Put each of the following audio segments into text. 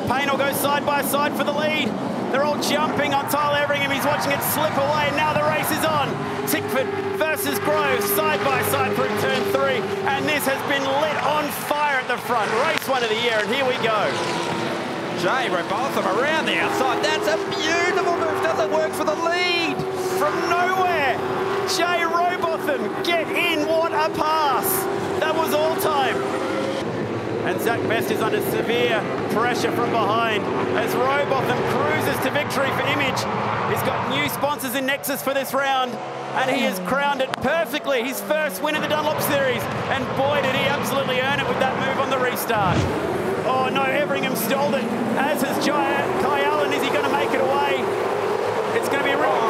Payne will go side by side for the lead. They're all jumping on Tyler Everingham. He's watching it slip away. Now the race is on. Tickford versus Groves, side by side through turn 3. And this has been lit on fire at the front. Race 1 of the year, and here we go. Jay Robotham around the outside. That's a beautiful move. Doesn't work for the lead. From nowhere, Jay Robotham, get in. What a pass. That was all time. And Zach Best is under severe pressure from behind as Robotham cruises to victory for Image. He's got new sponsors in Nexus for this round, and he has crowned it perfectly. His first win in the Dunlop Series, and boy, did he absolutely earn it with that move on the restart. Oh no, Everingham stalled it, as has Kai Allen. Is he going to make it away? It's going to be a real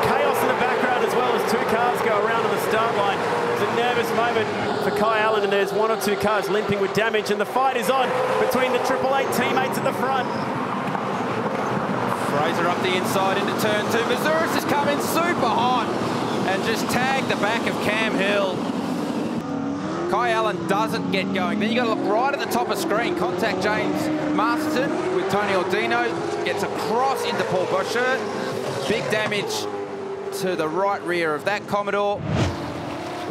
chaos in the background as well as 2 cars go around on the start line. It's a nervous moment for Kai Allen, and there's 1 or 2 cars limping with damage, and the fight is on between the 888 teammates at the front. Fraser up the inside into turn 2. Mazouris has come in super hot and just tagged the back of Cam Hill. Kai Allen doesn't get going. Then you got to look right at the top of screen. Contact James Masterton with Tony Ordino. Gets across into Paul Boucher. Big damage to the right rear of that Commodore.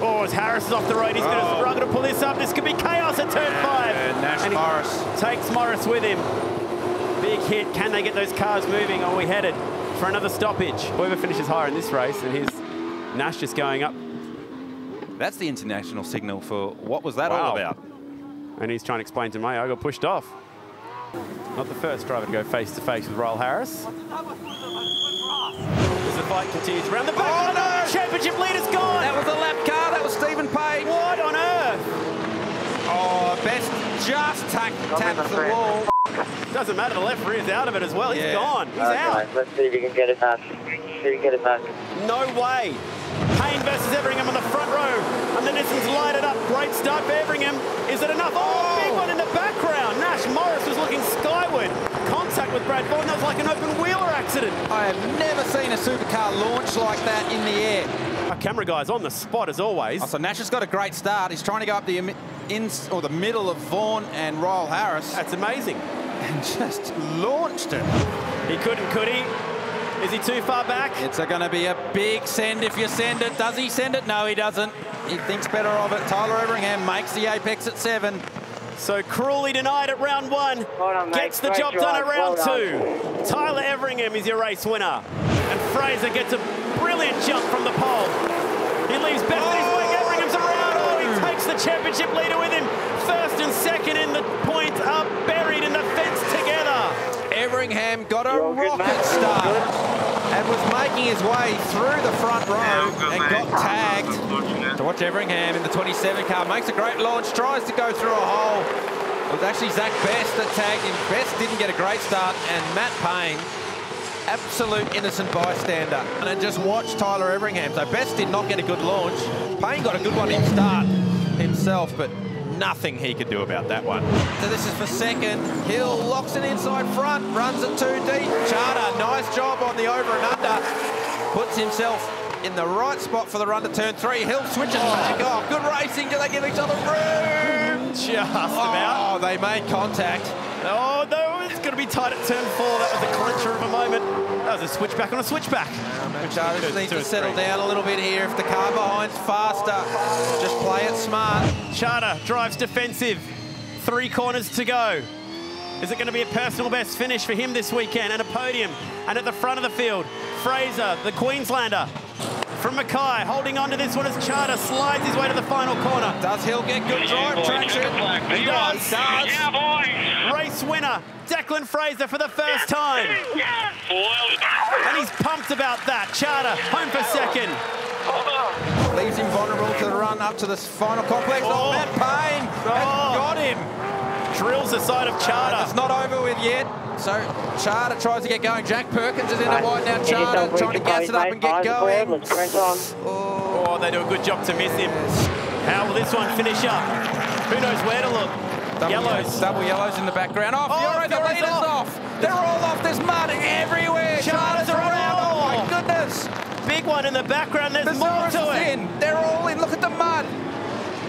Oh, as Harris is off the road, he's going to struggle to pull this up. This could be chaos at turn 5. And Nash and Morris takes Morris with him. Big hit. Can they get those cars moving? Are we headed for another stoppage? Whoever finishes higher in this race, and here's Nash just going up. That's the international signal for what was that all about? And he's trying to explain to me, I got pushed off. Not the first driver to go face-to-face with Royal Harris. As the fight continues around the back. Oh, no! The championship leader's gone! That was a lap car. That was Stephen Payne. What on earth? Oh, Best just taps the wall. Doesn't matter, the left rear's out of it as well. He's gone. He's out. Let's see if you can get it back. See if you can get it back. No way. Payne versus Everingham on the front row. And the distance lighted up. Great start for Everingham. Is it enough? Oh, big one in the background. Nash Morris was looking skyward. Contact with Brad Ford. That was like an open wheeler accident. I have never seen a supercar launch like that in the air. Our camera guy's on the spot as always. Oh, so Nash has got a great start. He's trying to go up the the middle of Vaughan and Royal Harris. That's amazing. And just launched it. He couldn't, could he? Is he too far back? It's going to be a big send if you send it. Does he send it? No, he doesn't. He thinks better of it. Tyler Everingham makes the apex at 7. So cruelly denied at round 1. On, gets the job done at round 2. Tyler Everingham is your race winner. And Fraser gets a brilliant jump from the pole. He leaves Best in his wake. Everingham's around. Oh, he takes the championship leader with him. First and second in the points are buried in the fence together. Everingham got a rocket start and was making his way through the front row and got tagged. To watch Everingham in the 27 car, makes a great launch, tries to go through a hole. It was actually Zach Best that tagged him. Best didn't get a great start, and Matt Payne, absolute innocent bystander. And just watch Tyler Everingham. So Best did not get a good launch. Payne got a good one in start himself, but nothing he could do about that one. So this is for second. Hill locks it inside front, runs it too deep. Charter, nice job on the over and under. Puts himself in the right spot for the run to turn 3. Hill switches back. Oh, good racing. Do they give each other room? Just about. Oh, they made contact. Oh, no, it's going to be tight at turn 4. That was a clincher of a moment. That was a switchback on a switchback. Charter just needs to settle down a little bit here. If the car behind's faster, just play it smart. Charter drives defensive. 3 corners to go. Is it going to be a personal best finish for him this weekend and a podium? And at the front of the field, Fraser, the Queenslander, from Mackay, holding on to this one as Charter slides his way to the final corner. Does Hill get good drive traction? He does. Race winner, Declan Fraser for the first time. And he's pumped about that. Charter, home for second. Leaves him vulnerable to the run up to this final complex. Oh, Matt Payne has got him. Drills the side of Charter. It's not over with yet. So Charter tries to get going. Jack Perkins is in it wide now. Charter trying to gas it up and get going. Oh, they do a good job to miss him. How will this one finish up? Who knows where to look? Double yellows in the background. Oh, Fiore, the leader's off. They're all off. There's mud everywhere. Charter's around. Oh, my goodness. Big one in the background. There's more to it. In. They're all in. Look at the mud.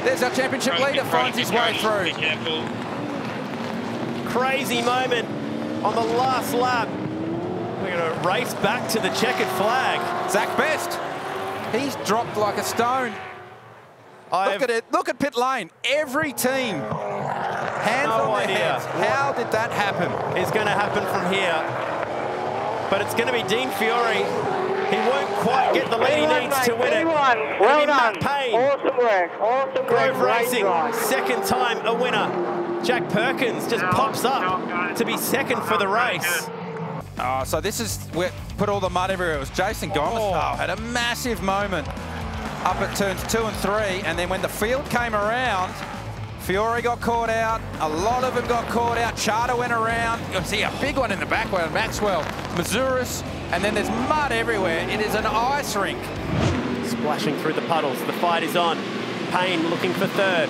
There's our championship leader, finds his way through. crazy moment on the last lap. We're going to race back to the checkered flag. Zach Best, he's dropped like a stone. Look at it. Look at pit lane. Every team, hands on their heads. How did that happen? It's going to happen from here. But it's going to be Dean Fiore. He won't quite get the lead he needs to win it. Well done. Payne. Awesome work. Awesome Grove work. Racing, second time a winner. Jack Perkins just pops up to be second for the race. Oh, so this is where put all the mud everywhere. It was Jason Gomez had a massive moment up at turns 2 and 3, and then when the field came around, Fiore got caught out. A lot of them got caught out. Charter went around. You can see a big one in the back where Maxwell, Mazuris, and then there's mud everywhere. It is an ice rink. Splashing through the puddles. The fight is on. Payne looking for third.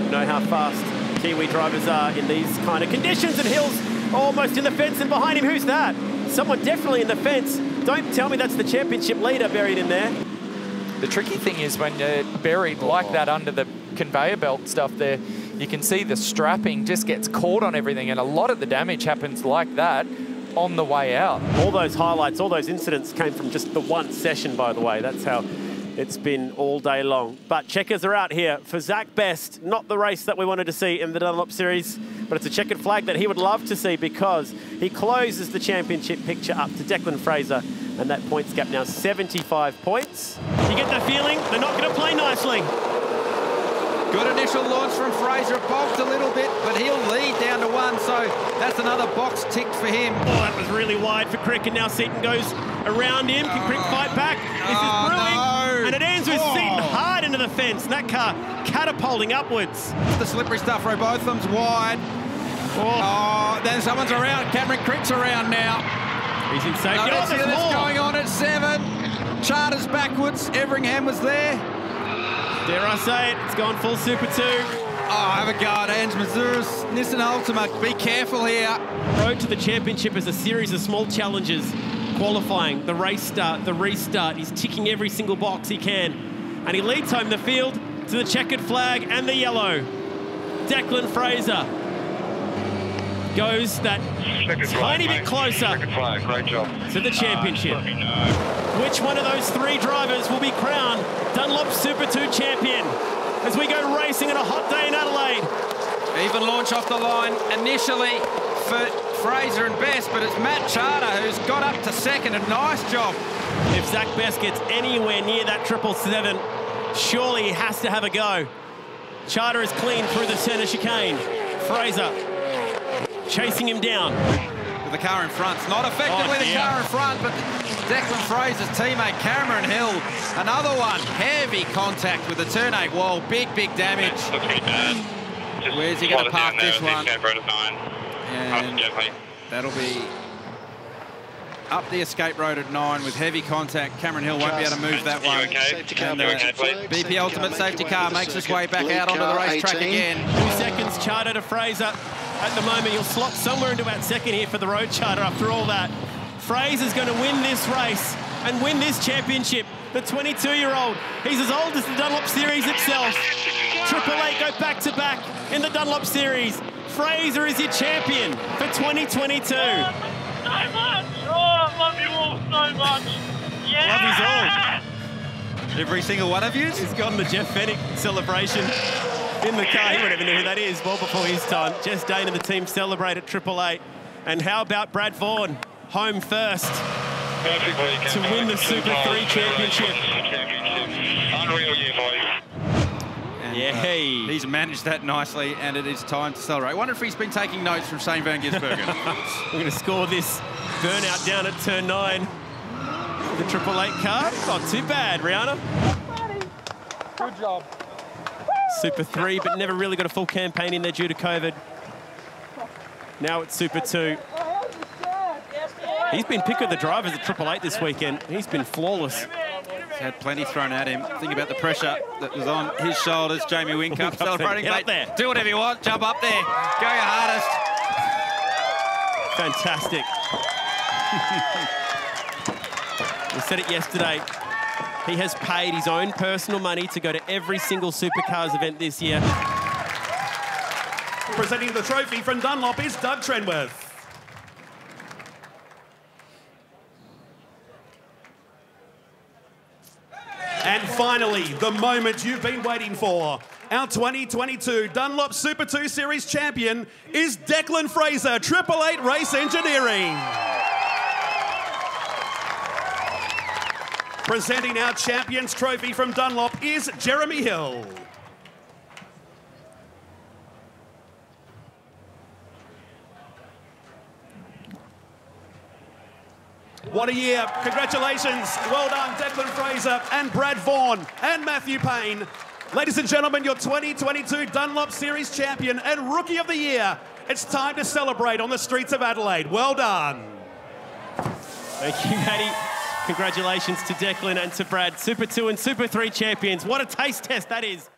You know how fast Kiwi drivers are in these kind of conditions, and Hill's almost in the fence, and behind him, who's that? Someone definitely in the fence. Don't tell me that's the championship leader buried in there. The tricky thing is when you're buried like that under the conveyor belt stuff there, you can see the strapping just gets caught on everything, and a lot of the damage happens like that on the way out. All those highlights, all those incidents came from just the one session, by the way. That's how it's been all day long. But checkers are out here for Zach Best. Not the race that we wanted to see in the Dunlop Series, but it's a checkered flag that he would love to see because he closes the championship picture up to Declan Fraser, and that points gap now 75 points. You get the feeling they're not going to play nicely. Good initial launch from Fraser. Bulked a little bit, but he'll lead down to 1, so that's another box ticked for him. Oh, that was really wide for Crick, and now Seaton goes around him. Can Crick fight back? This is brewing, no. And it ends with Seaton hard into the fence, and that car catapulting upwards. The slippery stuff, Robotham's wide. Oh, then someone's around. Cameron Crick's around now. He's in safety. Let's see what's going on at 7. Charters backwards. Everingham was there. Dare I say it, it's gone full Super 2. Oh, have a go at Ange Mazuris. Nissan Ultima, be careful here. Road to the championship is a series of small challenges. Qualifying, the race start, the restart. He's ticking every single box he can. And he leads home the field to the checkered flag and the yellow. Declan Fraser goes that tiny bit closer Great job. to the championship. Which one of those 3 drivers will be crowned Dunlop Super 2 champion as we go racing on a hot day in Adelaide? Even launch off the line initially for Fraser and Best, but it's Matt Charter who's got up to second. A nice job. If Zach Best gets anywhere near that 777, surely he has to have a go. Charter is clean through the centre chicane. Fraser chasing him down. With the car in front. It's not effectively the car in front, but Declan Fraser's teammate Cameron Hill. Another one. Heavy contact with the turn 8 wall. Big, big damage. Looks pretty bad. Just where's he going to park this one? And that'll be up the escape road at 9 with heavy contact. Cameron Hill won't be able to move that one. And BP Ultimate Safety Car makes its way back out onto the racetrack again. 2 seconds Charter to Fraser. At the moment, he'll slot somewhere into about second here for the road Charter after all that. Fraser's going to win this race and win this championship. The 22-year-old, he's as old as the Dunlop Series itself. 888 go back-to-back in the Dunlop Series. Fraser is your champion for 2022. So much! Oh, I love you all so much! Yeah! Love is all. Every single one of you? He's gotten the Jeff Fennick celebration in the car. He won't even know who that is. Well before his time. Jess Dane and the team celebrate at 888. And how about Brad Vaughan, home first to win the Super 3 championship. Unreal year, boys. Yeah, he's managed that nicely, and it is time to celebrate. I wonder if he's been taking notes from Shane Van Gisbergen. We're going to score this burnout down at turn 9. The 888 car, not too bad, Rihanna. Good job. Super 3, but never really got a full campaign in there due to COVID. Now it's Super 2. He's been pick of the drivers at 888 this weekend. He's been flawless. He's had plenty thrown at him. Think about the pressure that was on his shoulders. Jamie Whincup celebrating. Get up there. Do whatever you want. Jump up there. Go your hardest. Fantastic. We said it yesterday. He has paid his own personal money to go to every single Supercars event this year. Presenting the trophy from Dunlop is Doug Trenworth. And finally, the moment you've been waiting for. Our 2022 Dunlop Super 2 Series champion is Declan Fraser, 888 Race Engineering. Presenting our Champions Trophy from Dunlop is Jeremy Hill. What a year. Congratulations. Well done, Declan Fraser and Brad Vaughan and Matthew Payne. Ladies and gentlemen, your 2022 Dunlop Series champion and Rookie of the Year. It's time to celebrate on the streets of Adelaide. Well done. Thank you, Matty. Congratulations to Declan and to Brad. Super 2 and Super 3 champions. What a taste test that is.